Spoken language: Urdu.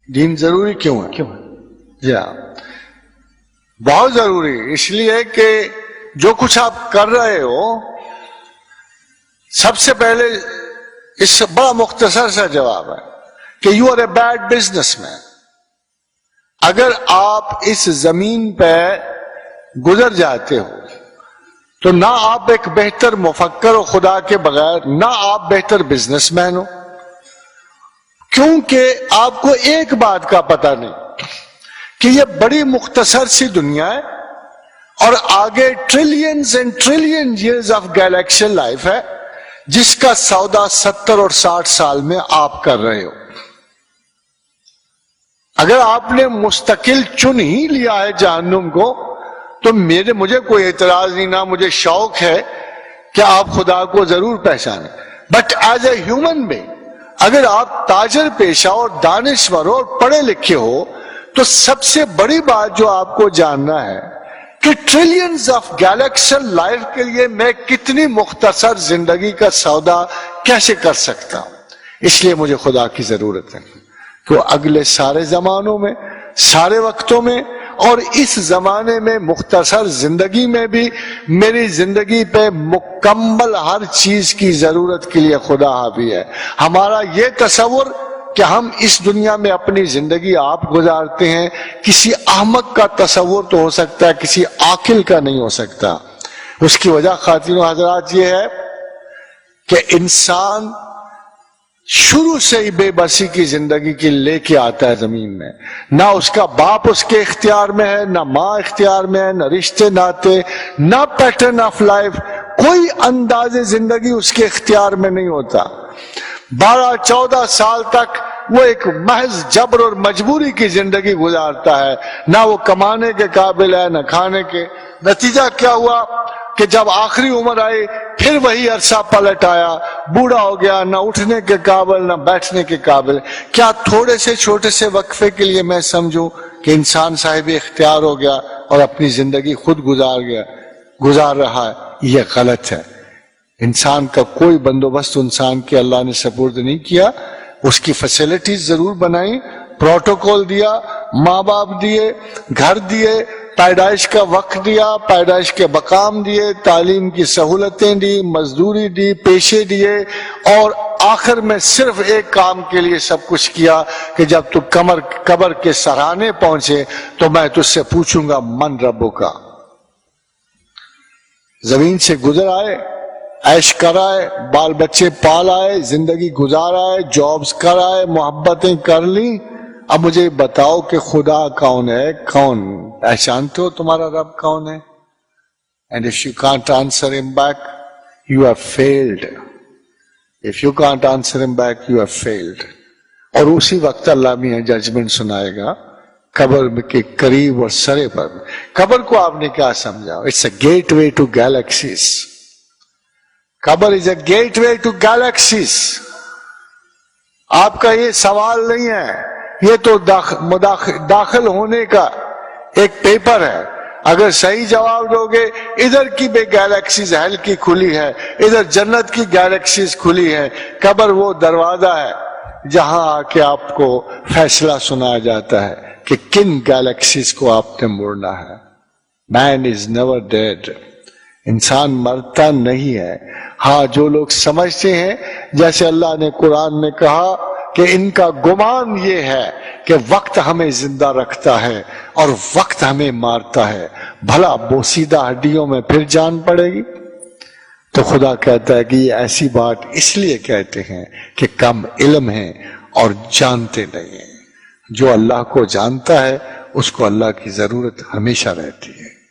دین ضروری کیوں ہے؟ کیوں؟ جی ہاں، بہت ضروری اس لیے کہ جو کچھ آپ کر رہے ہو، سب سے پہلے اس سے بڑا مختصر سا جواب ہے کہ you are a bad businessman. اگر آپ اس زمین پہ گزر جاتے ہو تو نہ آپ ایک بہتر مفکر ہو خدا کے بغیر، نہ آپ بہتر بزنس مین ہو، کیونکہ آپ کو ایک بات کا پتہ نہیں کہ یہ بڑی مختصر سی دنیا ہے اور آگے trillions and trillion years of Galaxy life ہے، جس کا سودا 70 اور 60 سال میں آپ کر رہے ہو۔ اگر آپ نے مستقل چن ہی لیا ہے جہنم کو تو مجھے کوئی اعتراض نہیں، نہ مجھے شوق ہے کہ آپ خدا کو ضرور پہچانیں، but as a human being اگر آپ تاجر پیشہ اور دانشور اور پڑھے لکھے ہو تو سب سے بڑی بات جو آپ کو جاننا ہے کہ ٹریلینز آف گیلیکسی لائف کے لیے میں کتنی مختصر زندگی کا سودا کیسے کر سکتا ہوں۔ اس لیے مجھے خدا کی ضرورت ہے کہ اگلے سارے زمانوں میں، سارے وقتوں میں اور اس زمانے میں مختصر زندگی میں بھی میری زندگی پہ مکمل ہر چیز کی ضرورت کے لیے خدا حاوی ہے۔ ہمارا یہ تصور کہ ہم اس دنیا میں اپنی زندگی آپ گزارتے ہیں، کسی احمق کا تصور تو ہو سکتا ہے، کسی عاقل کا نہیں ہو سکتا۔ اس کی وجہ خواتین و حضرات یہ ہے کہ انسان شروع سے ہی بے بسی کی زندگی کی لے کے آتا ہے زمین میں، نہ اس کا باپ اس کے اختیار میں ہے، نہ ماں اختیار میں ہے، نہ رشتے ناتے، نہ پیٹرن آف لائف، کوئی انداز زندگی اس کے اختیار میں نہیں ہوتا۔ 12-14 سال تک وہ ایک محض جبر اور مجبوری کی زندگی گزارتا ہے، نہ وہ کمانے کے قابل ہے نہ کھانے کے۔ نتیجہ کیا ہوا کہ جب آخری عمر آئی پھر وہی عرصہ پلٹ آیا، بوڑھا ہو گیا، نہ اٹھنے کے قابل نہ بیٹھنے کے قابل۔ کیا تھوڑے سے چھوٹے سے وقفے کے لیے میں سمجھوں کہ انسان صاحب اختیار ہو گیا اور اپنی زندگی خود گزار رہا ہے؟ یہ غلط ہے۔ انسان کا کوئی بندوبست انسان کے اللہ نے سپرد نہیں کیا، اس کی فیسلٹیز ضرور بنائی، پروٹوکول دیا، ماں باپ دیے، گھر دیے، پیدائش کا وقت دیا، پیدائش کے مقام دیے، تعلیم کی سہولتیں دی، مزدوری دی، پیشے دیے، اور آخر میں صرف ایک کام کے لیے سب کچھ کیا کہ جب تو قبر کے سرانے پہنچے تو میں تجھ سے پوچھوں گا من ربو کا۔ زمین سے گزر آئے، عیش کر آئے، بال بچے پال آئے، زندگی گزار آئے، جابز کر آئے، محبتیں کر لیں، اب مجھے بتاؤ کہ خدا کون ہے؟ کون پہچانتے ہو تمہارا رب کون ہے؟ And if you can't answer him back, you have failed. If you can't answer him back, you have failed. اور اسی وقت اللہ میاں ججمنٹ سنائے گا قبر کے قریب اور سرے پر۔ قبر کو آپ نے کیا سمجھا؟ It's a gateway to galaxies. قبر is a gateway to galaxies. آپ کا یہ سوال نہیں ہے، یہ تو داخل ہونے کا ایک پیپر ہے۔ اگر صحیح جواب دو گے ادھر کی بھی گیلیکسیز ہیل کی کھلی ہے، ادھر جنت کی گیلیکسیز کھلی ہے۔ قبر وہ دروازہ ہے جہاں آ کے آپ کو فیصلہ سنایا جاتا ہے کہ کن گیلیکسیز کو آپ نے مڑنا ہے۔ مین از نیور ڈیڈ، انسان مرتا نہیں ہے۔ ہاں جو لوگ سمجھتے ہیں جیسے اللہ نے قرآن میں کہا کہ ان کا گمان یہ ہے کہ وقت ہمیں زندہ رکھتا ہے اور وقت ہمیں مارتا ہے، بھلا بوسیدہ ہڈیوں میں پھر جان پڑے گی؟ تو خدا کہتا ہے کہ یہ ایسی بات اس لیے کہتے ہیں کہ کم علم ہیں اور جانتے نہیں ہیں۔ جو اللہ کو جانتا ہے اس کو اللہ کی ضرورت ہمیشہ رہتی ہے۔